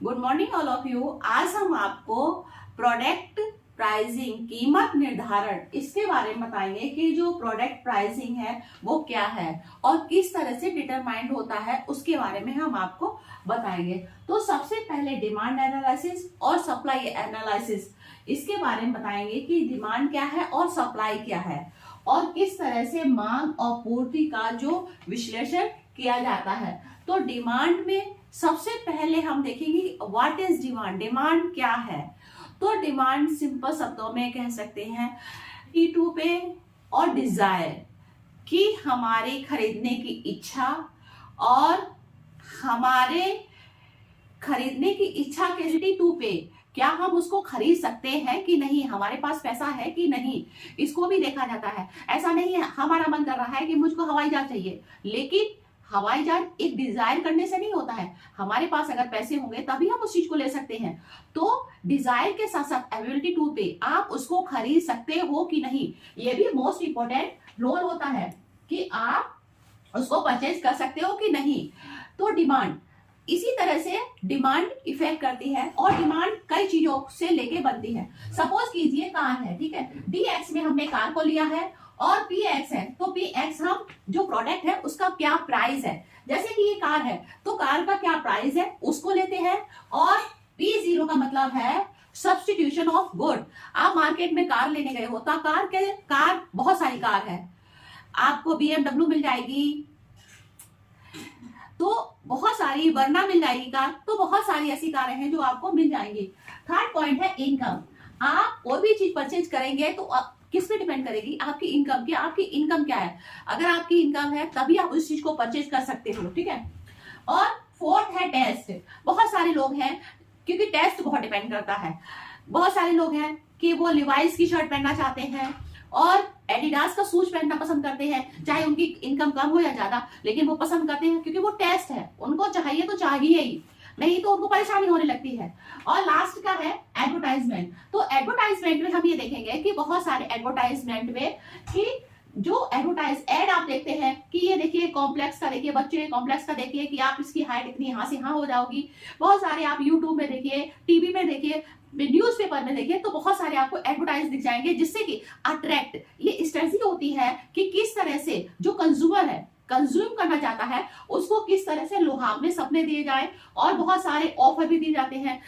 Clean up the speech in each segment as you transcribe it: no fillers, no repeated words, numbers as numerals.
Good morning all of you. आज हम आपको प्रोडक्ट प्राइसिंग, कीमत निर्धारण, इसके बारे में बताएंगे कि जो प्रोडक्ट प्राइसिंग है वो क्या है और किस तरह से डिटरमाइंड होता है, उसके बारे में हम आपको बताएंगे। तो सबसे पहले डिमांड एनालिसिस और सप्लाई एनालिसिस, इसके बारे में बताएंगे कि डिमांड क्या है और सप्लाई क्या है और किस तरह से मांग और पूर्ति का जो विश्लेषण किया जाता है। तो डिमांड में सबसे पहले हम देखेंगे व्हाट इज डिमांड, डिमांड क्या है। तो डिमांड सिंपल शब्दों में कह सकते हैं T2 पे और डिजायर कि हमारी खरीदने की इच्छा और हमारे खरीदने की इच्छा के T2 पे क्या हम उसको खरीद सकते हैं कि नहीं, हमारे पास पैसा है कि नहीं, इसको भी देखा जाता है। ऐसा नहीं है हमारा मन कर रहा है कि मुझको हवाई जहाज चाहिए, लेकिन हवाई जहाज एक डिजायर करने से नहीं होता है। हमारे पास अगर पैसे होंगे तभी हम उस चीज को ले सकते हैं। तो डिजायर के साथ साथ एबिलिटी टू पे आप उसको खरीद सकते हो कि नहीं, ये भी मोस्ट इंपॉर्टेंट रोल होता है कि आप उसको परचेज कर सकते हो कि नहीं। तो डिमांड इसी तरह से डिमांड इफेक्ट करती है और डिमांड कई चीजों से लेके बनती है। सपोज कीजिए कार है, ठीक है, DX में हमने कार को लिया है और PX है, तो PX हम जो प्रोडक्ट है उसका क्या प्राइस है। जैसे कि ये कार है तो कार का क्या प्राइस है उसको लेते हैं और P0 का मतलब है सब्सटीट्यूशन ऑफ गुड। आप मार्केट में कार लेने गए हो तो कार बहुत सारी कार है, आपको BMW मिल जाएगी, तो बहुत सारी वरना मिल जाएगी कार, तो बहुत सारी ऐसी कारें हैं जो आपको मिल जाएंगी। थर्ड पॉइंट है इनकम। आप कोई भी चीज परचेज करेंगे तो किस पे डिपेंड करेगी, आपकी इनकम की। आपकी इनकम क्या है, अगर आपकी इनकम है तभी आप उस चीज को परचेज कर सकते हो, ठीक है। और फोर्थ है टेस्ट। बहुत सारे लोग हैं, क्योंकि टेस्ट बहुत डिपेंड करता है, बहुत सारे लोग हैं कि वो लिवाइस की शर्ट पहनना चाहते हैं और एडिडास का शूज पहनना पसंद करते हैं, चाहे उनकी इनकम कम हो या ज्यादा, लेकिन वो पसंद करते हैं क्योंकि वो टेस्ट है, उनको चाहिए तो चाहिए ही, नहीं तो उनको परेशानी होने लगती है। और लास्ट का है एडवर्टाइजमेंट। तो एडवर्टाइजमेंट में हम ये देखेंगे कि बहुत सारे एडवर्टाइजमेंट में कि जो एड आप देखते हैं कि ये देखिए कॉम्प्लेक्स का, देखिए बच्चे कॉम्प्लेक्स का देखिए कि आप इसकी हाइट इतनी यहाँ से यहाँ हो जाओगी। बहुत सारे आप यूट्यूब में देखिए, टीवी में देखिए, न्यूज़पेपर में देखिए, तो बहुत सारे आपको एडवर्टाइज दिख जाएंगे जिससे कि अट्रैक्ट, ये स्ट्रेटजी होती है कि किस तरह से जो कंज्यूमर है, कंज्यूम करना चाहता है, उसको किस तरह से लुभावने सपने दिए जाए। और बहुत सारे ऑफर भी दिए जाते हैं।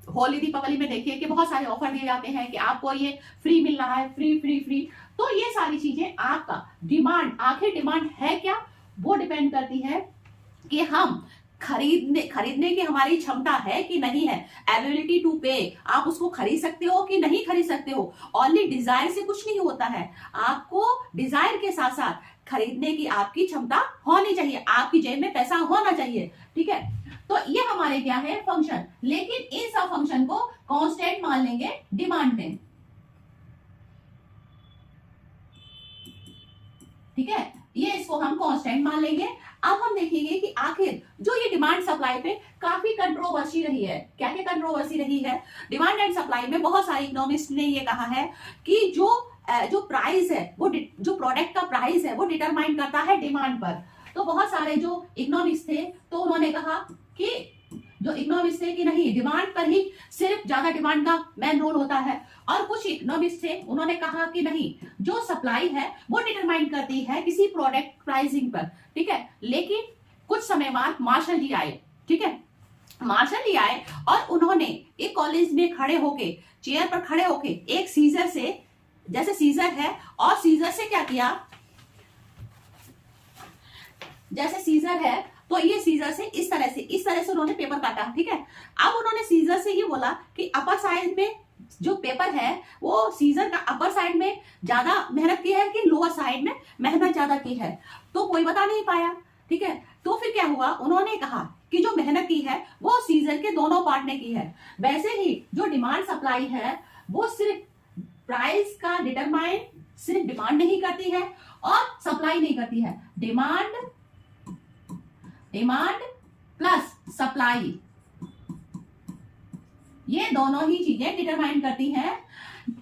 होली दीपावली में देखिए कि बहुत सारे ऑफर दिए जाते हैं कि आपको ये फ्री मिल रहा है, फ्री फ्री फ्री। तो ये सारी चीजें आपका डिमांड, आखिर डिमांड है क्या, वो डिपेंड करती है कि हम खरीदने की हमारी क्षमता है कि नहीं है। एबिलिटी टू पे, आप उसको खरीद सकते हो कि नहीं खरीद सकते हो। ओनली डिजायर से कुछ नहीं होता है, आपको डिजायर के साथ साथ खरीदने की आपकी क्षमता होनी चाहिए, आपकी जेब में पैसा होना चाहिए, ठीक है। तो ये हमारे क्या है फंक्शन, लेकिन इन सब फंक्शन को कांस्टेंट मान लेंगे डिमांड में, ठीक है, ये इसको हम कांस्टेंट मान लेंगे। अब हम देखेंगे कि आखिर जो ये डिमांड सप्लाई पे काफी कंट्रोवर्सी रही है। क्या क्या कंट्रोवर्सी रही है डिमांड एंड सप्लाई में, बहुत सारे इकोनॉमिस्ट ने ये कहा है कि जो प्राइस है, वो जो प्रोडक्ट का प्राइस है वो डिटरमाइन करता है डिमांड पर। तो बहुत सारे जो इकोनॉमिस्ट थे तो उन्होंने कहा कि जो इकोनॉमिस्ट थे कि नहीं, डिमांड पर ही सिर्फ ज्यादा डिमांड का मेन रोल होता है। और कुछ इकोनॉमिस्ट थे, उन्होंने कहा कि नहीं, जो सप्लाई है वो डिटरमाइन करती है किसी प्रोडक्ट प्राइसिंग पर, ठीक है। लेकिन कुछ समय बाद मार्शल जी आए, ठीक है, मार्शल जी आए और उन्होंने एक कॉलेज में खड़े होके, चेयर पर खड़े होके एक सीजर से, जैसे सीजर है और सीजर से क्या किया, जैसे सीजर है तो ये सीजर से इस तरह से उन्होंने पेपर काटा, ठीक है। अब उन्होंने सीजर से ये बोला कि अपर साइड में जो पेपर है वो सीजर का अपर साइड में ज्यादा मेहनत की है कि लोअर साइड में मेहनत ज्यादा की है, तो कोई बता नहीं पाया, ठीक है। तो फिर क्या हुआ, उन्होंने कहा कि जो मेहनत की है वो सीजर के दोनों पार्ट ने की है। वैसे ही जो डिमांड सप्लाई है वो सिर्फ प्राइस का डिटरमाइन सिर्फ डिमांड नहीं करती है और सप्लाई नहीं करती है। डिमांड प्लस सप्लाई, ये दोनों ही चीजें डिटरमाइन करती हैं।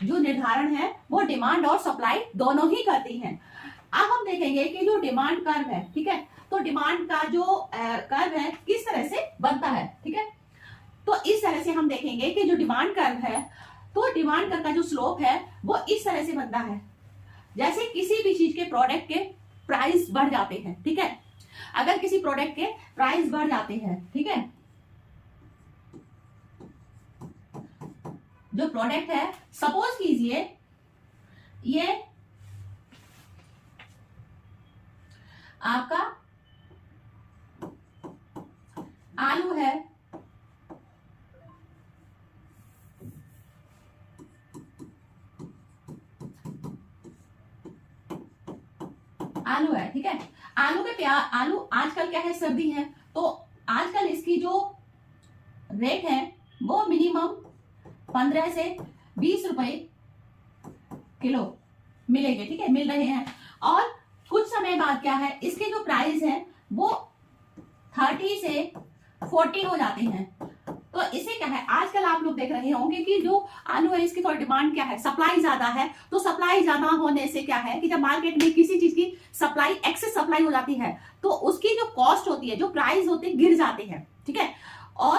जो निर्धारण है वो डिमांड और सप्लाई दोनों ही करती हैं। अब हम देखेंगे कि जो डिमांड कर्व है, ठीक है, तो डिमांड का जो कर्व है किस तरह से बनता है, ठीक है। तो तरह से हम देखेंगे कि जो डिमांड कर्व है, तो डिमांड कर्व का जो स्लोप है वो इस तरह से बनता है, जैसे किसी भी चीज के प्रोडक्ट के प्राइस बढ़ जाते हैं, ठीक है। अगर किसी प्रोडक्ट के प्राइस बढ़ जाते हैं, ठीक है, जो प्रोडक्ट है, सपोज कीजिए ये आपका आलू है, आलू है, ठीक है। आलू के आलू आजकल क्या है, सर्दी है, तो आजकल इसकी जो रेट है वो मिनिमम 15 से 20 रुपए किलो मिलेंगे, ठीक है, मिल रहे हैं। और कुछ समय बाद क्या है, इसके जो प्राइस है वो 30 से 40 हो जाते हैं। तो इससे क्या है, आजकल आप लोग देख रहे होंगे कि जो आलू है इसकी थोड़ी डिमांड क्या है, सप्लाई ज्यादा है। तो सप्लाई ज्यादा होने से क्या है कि जब मार्केट में किसी चीज की सप्लाई, एक्सेस सप्लाई हो जाती है, तो उसकी जो कॉस्ट होती है, जो प्राइस होते हैं, गिर जाते हैं, ठीक है। और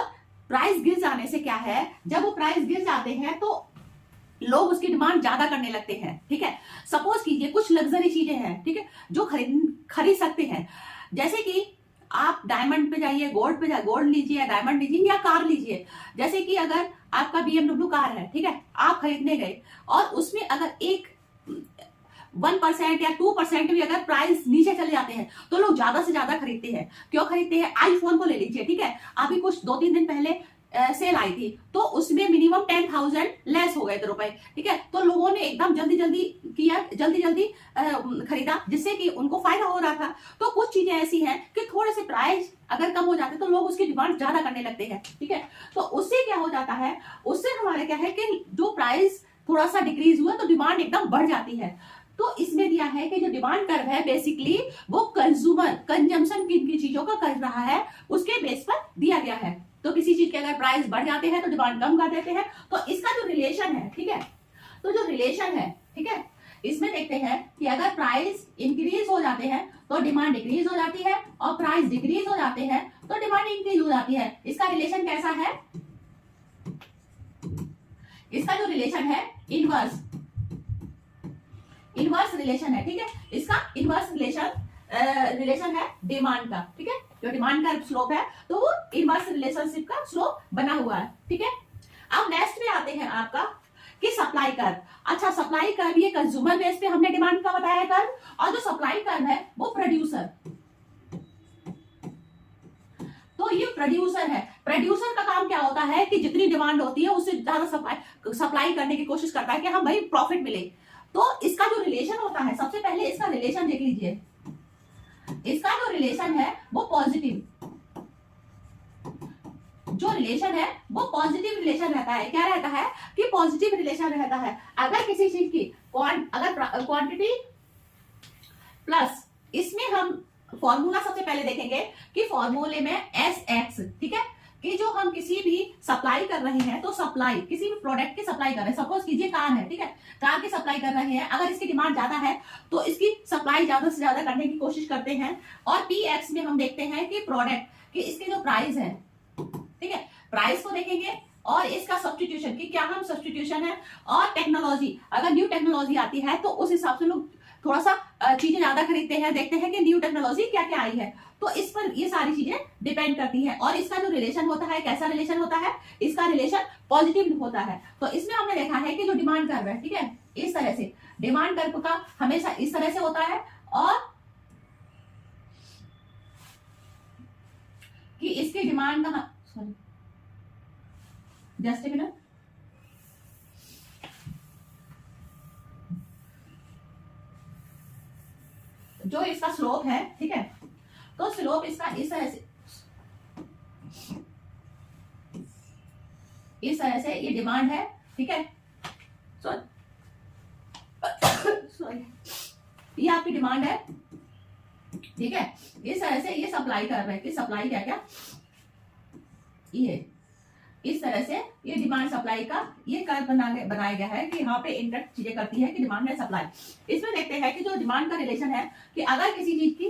प्राइस गिर जाने से क्या है, जब वो प्राइस गिर जाते हैं तो लोग उसकी डिमांड ज्यादा करने लगते हैं, ठीक है। सपोज कीजिए कुछ लग्जरी चीजें हैं, ठीक है, जो खरीद सकते हैं, जैसे कि आप डायमंड पे जाइए, गोल्ड पे जाइए, गोल्ड लीजिए या डायमंड लीजिए या कार लीजिए। जैसे कि अगर आपका BMW कार है, ठीक है, आप खरीदने गए और उसमें अगर एक 1% या 2% भी अगर प्राइस नीचे चले जाते हैं तो लोग ज्यादा से ज्यादा खरीदते हैं। क्यों खरीदते हैं? आईफोन को ले लीजिए, ठीक है, अभी कुछ 2-3 दिन पहले सेल आई थी, तो उसमें मिनिमम 10,000 लेस हो गए थे रुपए, ठीक है। तो लोगों ने एकदम जल्दी जल्दी खरीदा, जिससे कि उनको फायदा हो रहा था। तो कुछ चीजें ऐसी हैं कि थोड़े से प्राइस अगर कम हो जाते तो लोग उसकी डिमांड ज्यादा करने लगते हैं, ठीक है। तो उससे क्या हो जाता है, उससे हमारे क्या है कि जो प्राइस थोड़ा सा डिक्रीज हुआ तो डिमांड एकदम बढ़ जाती है। तो इसमें दिया है कि जो डिमांड कर्व है बेसिकली वो कंजम्पशन की चीजों का कर रहा है, उसके बेस पर दिया गया है। तो किसी चीज के अगर प्राइस बढ़ जाते हैं तो डिमांड कम कर देते हैं। तो इसका जो रिलेशन है, ठीक है, तो जो रिलेशन है, ठीक है, इसमें देखते हैं कि अगर प्राइस इंक्रीज हो जाते हैं तो डिमांड डिक्रीज हो जाती है, और प्राइस डिक्रीज हो जाते हैं तो डिमांड इंक्रीज हो जाती है। इसका रिलेशन कैसा है? इसका जो रिलेशन है इनवर्स रिलेशन है, ठीक है। इसका इनवर्स रिलेशन है डिमांड का, ठीक है। जो डिमांड का स्लोप है तो वो इनवर्स रिलेशनशिप का स्लोप बना हुआ है, ठीक है। अब नेक्स्ट में आते हैं आपका कि सप्लाई कर्व। अच्छा, सप्लाई कर्व ये कंज्यूमर बेस पे हमने डिमांड का बताया कर्व, और जो सप्लाई कर्व है वो प्रोड्यूसर। तो ये प्रोड्यूसर है। प्रोड्यूसर का काम क्या होता है कि जितनी डिमांड होती है उससे ज्यादा सप्लाई करने की कोशिश करता है कि हाँ भाई प्रॉफिट मिले। तो इसका जो रिलेशन होता है, सबसे पहले इसका रिलेशन देख लीजिए। इसका जो रिलेशन है वो पॉजिटिव, जो रिलेशन है वो पॉजिटिव रिलेशन रहता है। क्या रहता है कि पॉजिटिव रिलेशन रहता है। अगर किसी चीज की अगर क्वांटिटी प्लस, इसमें हम फॉर्मूला सबसे पहले देखेंगे कि फॉर्मूले में SX, ठीक है, कि जो हम किसी भी सप्लाई कर रहे हैं, तो सप्लाई किसी भी प्रोडक्ट की सप्लाई कर रहे हैं, सपोज कीजिए कार है, ठीक है, कार की सप्लाई कर रहे हैं, अगर इसकी डिमांड ज्यादा है तो इसकी सप्लाई ज्यादा से ज्यादा करने की कोशिश करते हैं। और PX में हम देखते हैं कि प्रोडक्ट की इसकी जो प्राइस है, ठीक है, प्राइस को देखेंगे और इसका सब्स्टिट्यूशन कि क्या हम सब्स्टिट्यूशन है, और टेक्नोलॉजी, अगर न्यू टेक्नोलॉजी आती है तो उस हिसाब से लोग थोड़ा सा चीजें ज्यादा खरीदते हैं, देखते हैं कि न्यू टेक्नोलॉजी क्या क्या आई है। तो इस पर ये सारी चीजें डिपेंड करती है। और इसका जो रिलेशन होता है, कैसा रिलेशन होता है, इसका रिलेशन पॉजिटिव होता है। तो इसमें हमने देखा है कि जो डिमांड कर्व है, ठीक है, इस तरह से डिमांड कर्व का हमेशा इस तरह से होता है, और कि इसकी डिमांड का, सॉरी जस्ट ए मिनट, जो इसका स्लोप है, ठीक है, तो स्लोप इसका इस तरह से ये डिमांड है, ठीक है, सॉरी ये आपकी डिमांड है, ठीक है। इस तरह से ये सप्लाई कर रहे हैं कि सप्लाई क्या क्या, ये इस तरह से ये डिमांड सप्लाई का ये कर्व बनाया गया है कि यहाँ पे इंटरेक्ट चीजें करती है कि डिमांड है सप्लाई। इसमें देखते हैं कि जो डिमांड का रिलेशन है कि अगर किसी चीज की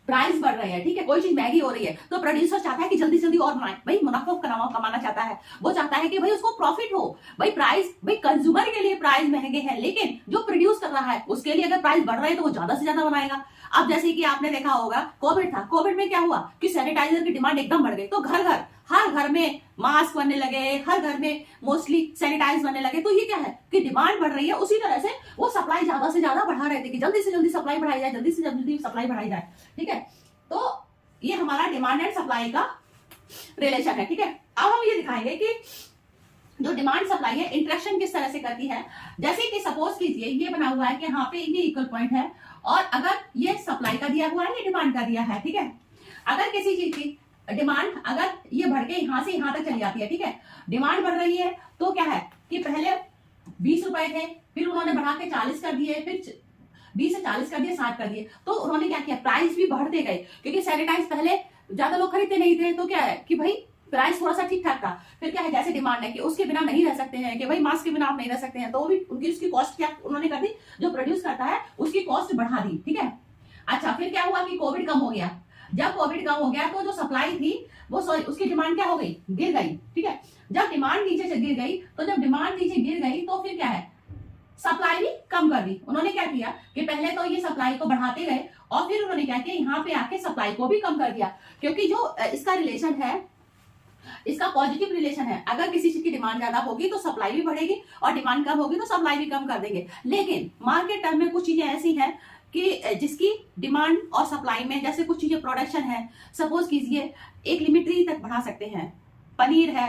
प्राइस बढ़ रहे हैं, ठीक है, कोई चीज महंगी हो रही है तो प्रोड्यूसर चाहता है कि जल्दी जल्दी और बनाए, भाई मुनाफा कमाना चाहता है, वो चाहता है कि भाई उसको प्रॉफिट हो। भाई कंज्यूमर के लिए प्राइस महंगे हैं, लेकिन जो प्रोड्यूस कर रहा है उसके लिए अगर प्राइस बढ़ रहे हैं तो वो ज्यादा से ज्यादा बनाएगा। अब जैसे कि आपने देखा होगा कोविड था, कोविड में क्या हुआ कि सैनिटाइजर की डिमांड एकदम बढ़ गई, तो हर घर में मास्क बनने लगे, हर घर में मोस्टली सैनिटाइज बनने लगे। तो ये क्या है कि डिमांड बढ़ रही है, उसी तरह से वो सप्लाई ज्यादा से ज्यादा बढ़ा रहे थे कि जल्दी से जल्दी सप्लाई बढ़ाई जाए, जल्दी से जल्दी सप्लाई बढ़ाई जाए, ठीक है। तो ये हमारा डिमांड एंड सप्लाई का रिलेशन है, ठीक है। अब हम ये दिखाएंगे कि जो डिमांड सप्लाई है इंटरेक्शन किस तरह से करती है। जैसे कि सपोज कीजिए ये बना हुआ है कि यहाँ पे ये इक्वल पॉइंट है और अगर ये सप्लाई का दिया हुआ है, ये डिमांड का दिया है, ठीक है। अगर किसी चीज की डिमांड अगर ये बढ़ के यहां से यहां तक चली जाती है, ठीक है, डिमांड बढ़ रही है तो क्या है कि पहले 20 रुपए थे, फिर उन्होंने बढ़ा के 40 कर दिए, फिर 20 से 40 कर दिए, 60 कर दिए, तो उन्होंने क्या किया, प्राइस भी बढ़ते गए, क्योंकि सैनिटाइज पहले ज्यादा लोग खरीदते नहीं थे, तो क्या है कि भाई प्राइस थोड़ा सा ठीक ठाक था। फिर क्या है, जैसे डिमांड है कि उसके बिना नहीं रह सकते हैं, कि भाई मास्क के बिना आप नहीं रह सकते हैं, तो वो भी उसकी कॉस्ट क्या उन्होंने कर दी, जो प्रोड्यूस करता है उसकी कॉस्ट बढ़ा दी, ठीक है। अच्छा, फिर क्या हुआ कि कोविड कम हो गया। जब कोविड कम हो गया तो जो सप्लाई थी वो उसकी डिमांड क्या हो गई, गिर गई, ठीक है। जब डिमांड नीचे से गिर गई, तो जब डिमांड नीचे गिर गई तो फिर क्या है, सप्लाई भी कम कर दी। उन्होंने क्या किया कि पहले तो ये सप्लाई को बढ़ाते गए और फिर उन्होंने क्या किया, यहाँ पे आके सप्लाई को भी कम कर दिया, क्योंकि जो इसका रिलेशन है, इसका पॉजिटिव रिलेशन है। अगर किसी चीज की डिमांड ज्यादा होगी तो सप्लाई भी बढ़ेगी और डिमांड कम होगी तो सप्लाई भी कम कर देंगे। लेकिन मार्केट टर्म में कुछ चीजें ऐसी हैं कि जिसकी डिमांड और सप्लाई में, जैसे कुछ चीजें प्रोडक्शन है, सपोज कीजिए एक लिमिट तक बढ़ा सकते हैं, पनीर है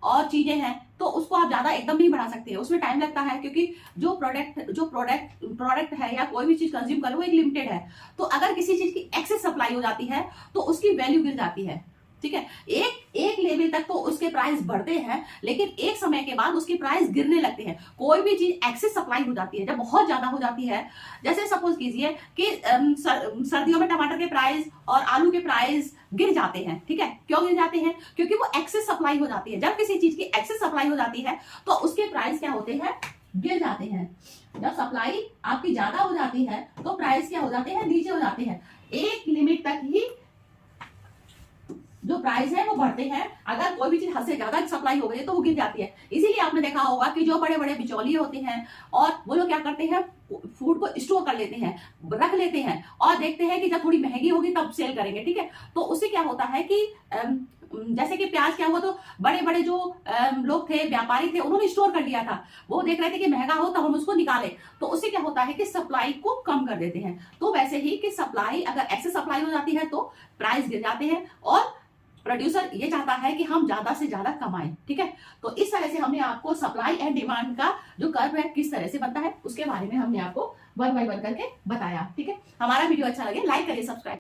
और चीजें हैं, तो उसको आप ज्यादा एकदम नहीं बढ़ा सकते हैं, उसमें टाइम लगता है, क्योंकि जो प्रोडक्ट है या कोई भी चीज कंज्यूम करो वो एक लिमिटेड है। तो अगर किसी चीज की एक्सेस सप्लाई हो जाती है तो उसकी वैल्यू गिर जाती है, ठीक है। एक लेवल तक तो उसके प्राइस बढ़ते हैं, लेकिन एक समय के बाद उसकी प्राइस गिरने लगते हैं। कोई भी चीज एक्सेस सप्लाई हो जाती है, जब बहुत ज्यादा हो जाती है, जैसे सपोज कीजिए कि सर्दियों में टमाटर के प्राइस और आलू के प्राइस गिर जाते हैं, ठीक है। क्यों गिर जाते हैं, क्योंकि वो एक्सेस सप्लाई हो जाती है। जब किसी चीज की एक्सेस सप्लाई हो जाती है तो उसके प्राइस क्या होते हैं, गिर जाते हैं। जब सप्लाई आपकी ज्यादा हो जाती है तो प्राइस क्या हो जाते हैं, नीचे हो जाते हैं। एक लिमिट तक ही जो प्राइस है वो बढ़ते हैं, अगर कोई भी चीज हद से ज्यादा सप्लाई हो गई तो वो गिर जाती है। इसीलिए आपने देखा होगा कि जो बड़े बड़े बिचौलिए होते हैं और वो लोग क्या करते हैं, फूड को स्टोर कर लेते हैं, रख लेते हैं और देखते हैं कि जब थोड़ी महंगी होगी तब सेल करेंगे, ठीक है। तो उससे क्या होता है कि जैसे कि प्याज क्या हुआ, तो बड़े बड़े जो लोग थे, व्यापारी थे, उन्होंने स्टोर कर लिया था, वो देख रहे थे कि महंगा हो तो हम उसको निकाले, तो उससे क्या होता है कि सप्लाई को कम कर देते हैं। तो वैसे ही कि सप्लाई अगर एक्सेस सप्लाई हो जाती है तो प्राइस गिर जाते हैं और प्रोड्यूसर ये चाहता है कि हम ज्यादा से ज्यादा कमाएं, ठीक है। तो इस तरह से हमने आपको सप्लाई एंड डिमांड का जो कर्व है किस तरह से बनता है उसके बारे में हमने आपको वन बाय वन करके बताया, ठीक है। हमारा वीडियो अच्छा लगे लाइक करिए, सब्सक्राइब